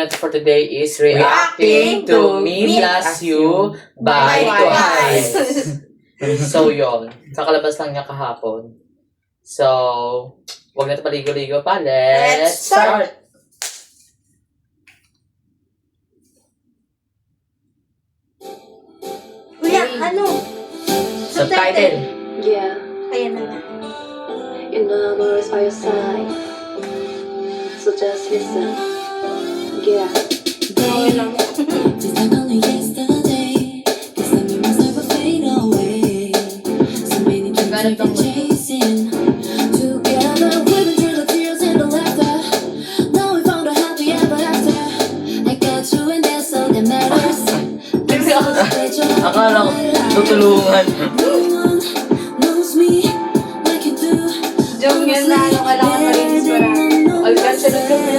natin for today is reacting to Me Plus You by Twice. So, yun. Kakalabas lang niya kahapon. So, huwag natin paligo-ligo pa. Let's start! Kuya, ano? Subtitle. Yeah, Ayan na nga. you know I'm always by your side. So just listen. Yeah. Okay lang. Just like only yesterday, guess the memories never fade away. So many dreams we've been chasing. Together we've been through the tears and the laughter. Now we found a happy ever after. I got you and that's all that matters. Akala ko tutulungan. No one knows me like you do. Joke yan na, ano kailangan pa rin inspirado. Alkansya na kami.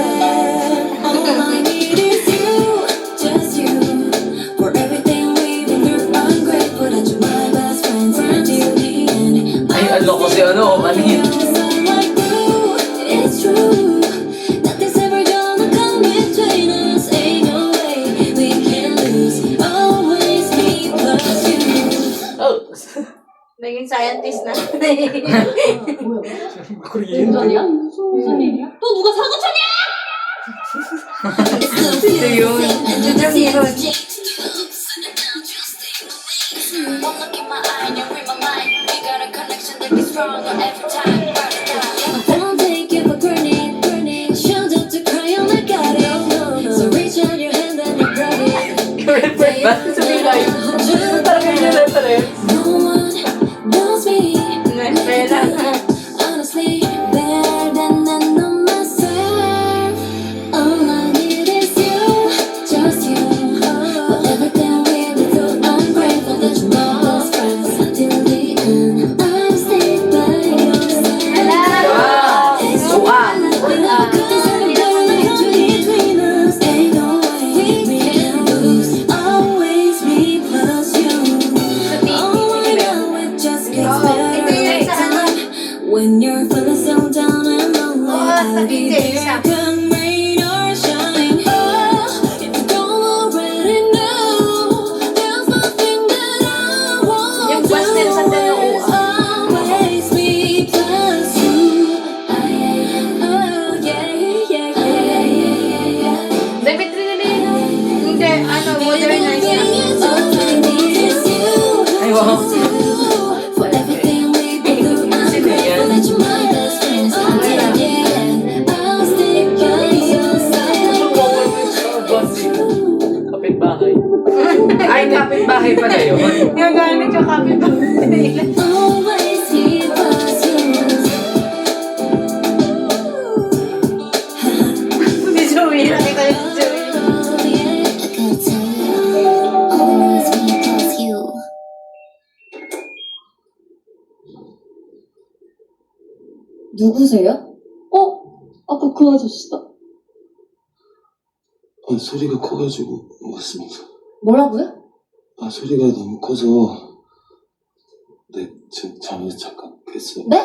All I need is you, just you. For everything we've been through, I'm grateful that you're my best friend until the end. Ay, ano ko si ano, manin. It's true. Nothing's ever gonna come between us. Ain't no way we can lose. Always me plus you. Oh. Naging scientist na. Korean. 무슨 일이야? 또 누가 사고 쳤냐? Sino yun? One look in my eye and you read my mind. We got a connection that gets stronger every time. Don't take it for granted. Shout out to cry on, I got it. So reach out your hand and you grab it. Refer ba? Sabi tayo. Talaga yung reference. No one knows me. Nagpela. Honestly, better than I know myself. All I need is you, just you. For everything we've been through, I'm grateful that you're my best friends until the end. I'll stay by your side. Wow! Suwa! Nothing's ever gonna come between us. Ain't no way we can lose. Always me plus you. Oh, I know it just gets better every time. When you're feeling so down and lonely, I'll be there. Can rain or shine. Oh, if you don't already know, there's nothing that I won't Yung pastel sa do. dalawa. Always me plus you. Oh, yeah, yeah, yeah, yeah. David Rinalino. Hindi, ano, modernize na. All I need is you. Ay, wow. For everything we've been through, I'm grateful that you're my best friend until the end. I'll stick by your side. Kapit-bahay. Ay, kapit-bahay pala yun. Gagamit yung kapitbahay nila. Always me plus you. Si Joey, nakita niyo si Joey. Oh, yeah, I gotta tell you, always me plus you. 누구세요? 아까 그 아저씨다. 아, 소리가 커가지고 왔습니다. 뭐라고요? 아, 소리가 너무 커서 네, 지금 잠에서 잠깐 깼어요. 네?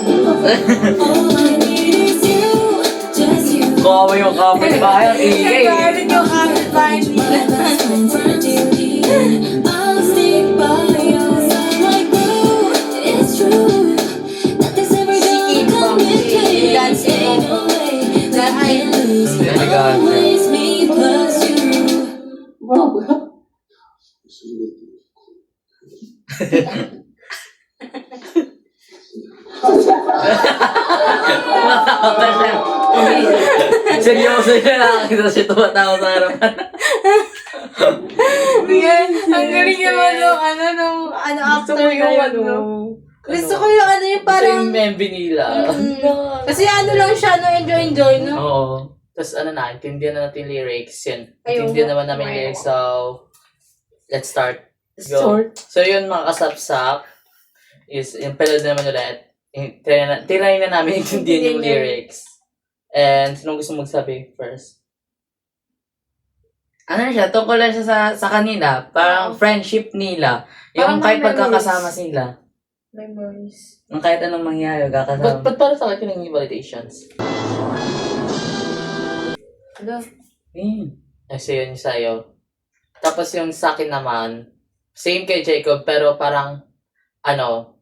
All I need is you, just you. Kawa yung kapit-bahay. Ang ingay. Gagamit yung kapitbahay nila. My best friends until the end. I'll stick by your side like glue. It's true. Nothing's ever gonna come between us. Ain't no way that I can lose. Elegante. Always me plus you. 뭐라고요? 소리가 Seryoso yun. Nakakita siya tumatawa sa harapan. Yan, ang galing naman nung after yung ano. Gusto ko yung ano yung Parang parang... yung MV nila. Kasi ano lang siya, no? Enjoy, no? Oo. Tapos ano na, intindihan na natin lyrics yun. Ayun. Intindihan naman namin lyrics. So, let's start. Go. So yun mga kasapsap, is yung pelod naman ulit. Try na namin intindihan yung lyrics. And sinong gusto magsabi first? ano na siya, tungkol lang siya sa kanila. Parang friendship nila. Yung Parang kahit may memories. magkakasama sila. Memories. Yung kahit anong mangyari, magkakasama. Ba't para sa akin yung validations? Ano? Kasi yun sa'yo. Tapos yung sa akin naman, same kay Jacob, pero parang, tayo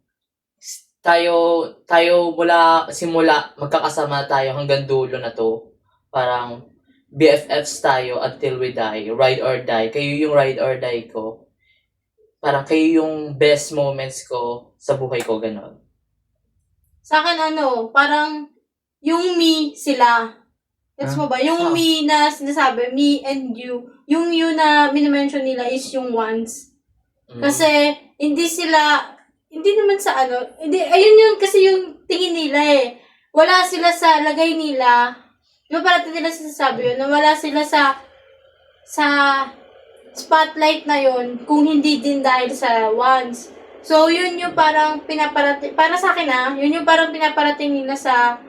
mula simula, magkakasama tayo hanggang dulo na to. Parang, BFFs tayo until we die. Ride or die. Kayo yung ride or die ko. Parang kayo yung best moments ko sa buhay ko, ganon. Sa akin parang yung me sila. Gets mo ba? Yung me na sinasabi, me and you. Yung you na minimension nila is yung ones. Kasi hindi naman sa ayun yun kasi yung tingin nila eh. Wala sila sa lagay nila. Di ba parang nila sinasabi yun, na wala sila sa spotlight na yun kung hindi din dahil sa ones. So, yun yung parang pinaparating, para sa akin yun yung parang pinaparating nila sa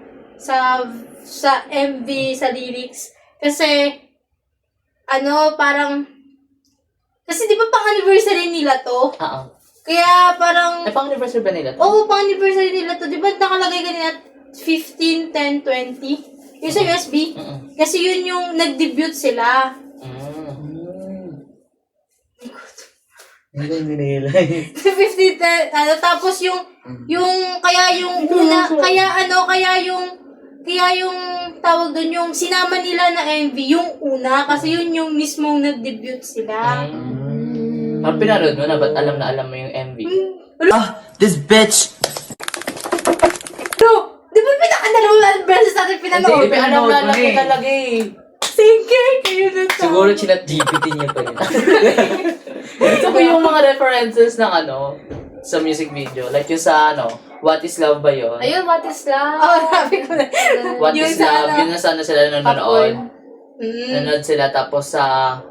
MV, sa lyrics. Kasi, parang, kasi di ba pang anniversary nila to? Oo. Kaya parang, Ay, pang-anniversary ba nila to? oo, pang anniversary nila to. Di ba nakalagay kanina 15, 10, 20? Yung sa USB. Kasi yun yung nag-debut sila. Hindi nila. 15, 10, tapos yung kaya yung una, kaya yung tawag doon, yung sinama nila na MV, yung una, kasi yun yung mismong nag-debut sila. Parang pinanood mo na, ba't alam mo yung MV? This bitch! Bro, di ba pinaka-dalawang beses natin pinanood? Hindi, alam na lang talaga eh. Sige, kayo na to. Siguro chinat GPT niya pa yun. Gusto ko yung mga references ng sa music video. Like yung sa What is Love ba yun? Ayun, what is love? Oh, sabi ko na. What yung is sa Love? Yun na sana sila nanonood. Mm. Nanonood sila. Tapos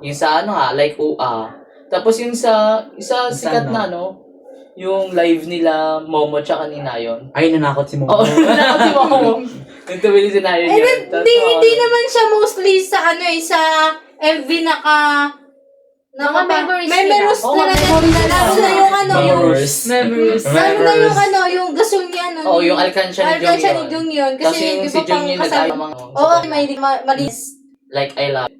yung sa like UA. Tapos yung sa sikat na yung live nila Momo tsaka ni Nayon. Ay, nanakot si Momo. Oo, nanakot si Momo. Yung tumili si Nayon yun. Hindi naman siya mostly sa sa MV Mga memories memories nila. talaga Oo, nila. Lalo na yung Memories. Memories. Lalo na yung gasol niya Oo, yung Alcansya ni Jung Alcansya ni yun. Jung yun. Kasi Kasi yung di si ba Jung pang yun kasal. nag-ayamang. Oo, malis. Like, I love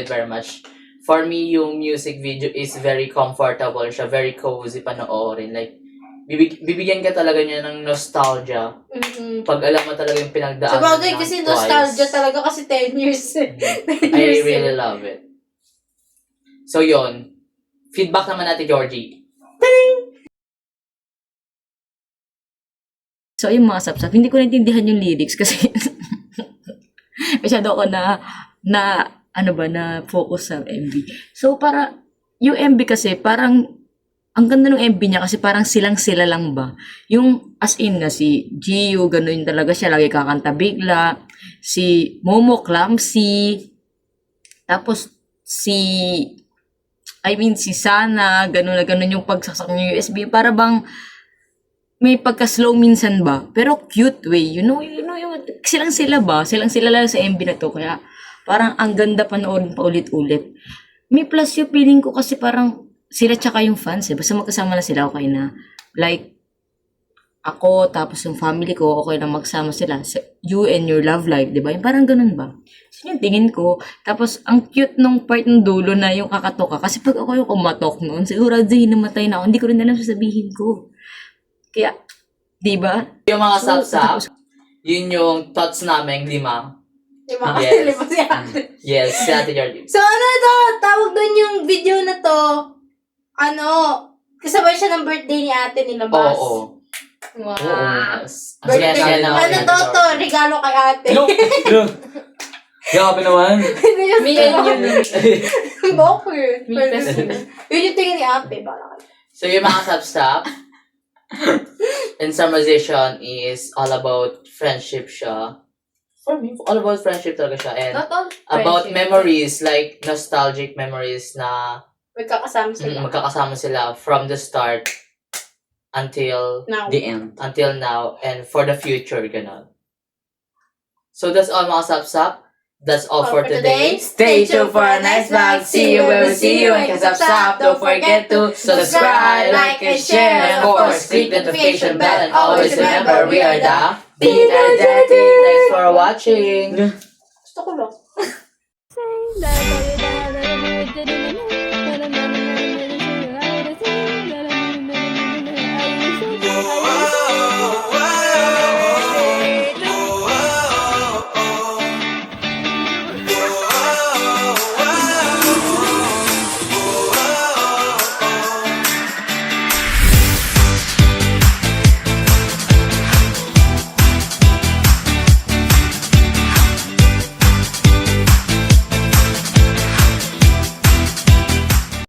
it very much. For me, yung music video is very comfortable siya, very cozy panoorin. Like, bibigyan ka talaga niya ng nostalgia. Mm-hmm. Pag alam mo talaga yung pinagdaanan Sa bagay ng kasi Twice. nostalgia talaga kasi 10 years. 10 I years really love it. So, yon. Feedback naman natin, Georgie. So, yung mga sapsap, hindi ko naintindihan yung lyrics kasi masyado ako na focus sa MV. So, yung MV kasi, parang, ang ganda ng MV niya kasi parang silang-sila lang ba? Yung, as in na si Gio, ganun talaga siya, lagi kakanta bigla. Si Momo, clumsy. Tapos, si Sana, ganun na ganun yung pagsaksak ng USB. Para bang, may pagka-slow minsan ba? Pero cute way. You know, yung silang-sila ba? Silang-sila lang sa MV na to. Kaya parang ang ganda panoorin pa ulit-ulit. May plus yung feeling ko kasi parang sila tsaka yung fans eh. Basta magkasama na sila, okay na. Like, ako, tapos yung family ko, okay na magsama sila. You and your love life, di ba? Yung parang ganun ba? So, yung tingin ko. Tapos, ang cute nung part ng dulo na yung kakatok ka. Kasi pag ako yung kumatok noon, siguro namatay na ako. Hindi ko rin alam sasabihin ko. Kaya, di ba? Yung mga sapsap, yun yung thoughts namin, 5. Diba? Yes. Lima si ate. Yes, si Ate Georgie. So, tawag doon yung video na to, kasabay siya ng birthday ni ate nilabas. Oo. Wow. Yes. Ang Birthday. saya-saya naman ni Ate to, Georgie. regalo kay ate. Grabe naman. Hindi niya Me and you. Bakit? Me personally. Yun yung tingin ni ate. Bala. So, yung mga sapsap, in summarization is all about friendship siya. For me, all about friendship talaga siya. And Not all about friendship. memories, like nostalgic memories na Magkakasama sila. magkakasama sila from the start until Now. The end. now and for the future, ganon. So that's all mga sapsap. That's all for today. Stay tuned for our next vlog. See you when we see you. And stop. Don't forget to subscribe, like, and share. And of course, click the notification bell. And always remember, we are the Dinner Daddy. Thanks for watching. Gusto ko lang. Say that